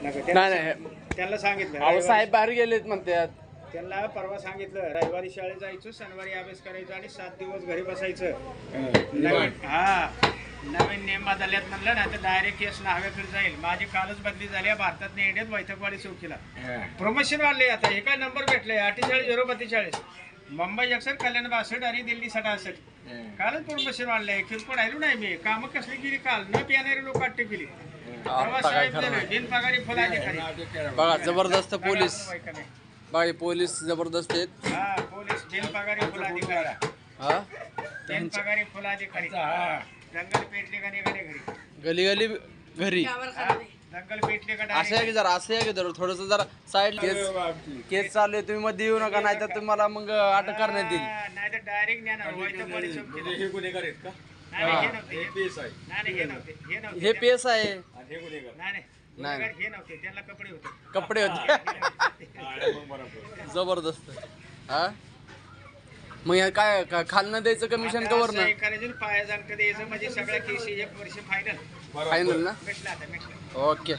नाही नाही त्यांना सांगितलं अहो साहेब बाहेर गेलेत म्हणतात. त्यांना परवा सांगितलं रविवारी शाळेत जायचं, शनिवारी अभ्यास करायचा आणि 7 दिवस घरी बसायचं. नवीन नियम बदलल्यात म्हणलं ना तर डायरेक्ट केस हवेकडे जाईल. माझी कालच बदली झाली भारतात इंडियात वैतकवाडी चौकीला प्रमोशन वाढले. आता हे काय नंबर भेटले 48-042. मुंबई 61, कल्याण 62 आणि दिल्ली 67. कालच प्रमोशन वाढलंय. किरकोळ राहिलो नाही मी. कामं कसली केली काल न पिणारे लोक अटक केली. बिनपगारी फुल अधिकारी बघा जबरदस्त पोलीस. बाई पोलीस जबरदस्त आहेत. हा पोलीस बिनपगारी फुल अधिकारी. हा बिनपगारी फुल अधिकारी. जंगल पेटले का निघाले घरी. गली गली घरी जंगल पेटले का असं आहे की जरा असं आहे की जरा थोडस जरा साईड केस चालू आहे. तुम्ही मध्ये येऊ नका नाही तर तुम्हाला मग अटक करण्यात येईल. नाही तर डायरेक्ट ज्ञान वैतकवाडी चौकीला. हे गुन्हेगार आहेत का? हे पेस आहे. हे गुन्हेगार नाही हे नव्हते त्यांना कपडे होते. कपडे होते. जबरदस्त. हा मग या काय खालनं द्यायचं कमिशन कवर ना करायचं पाया जाणं द्यायचं म्हणजे सगळ्या केसी 1 वर्ष फायनल फायनल ना. भेटला आता भेटला. ओके.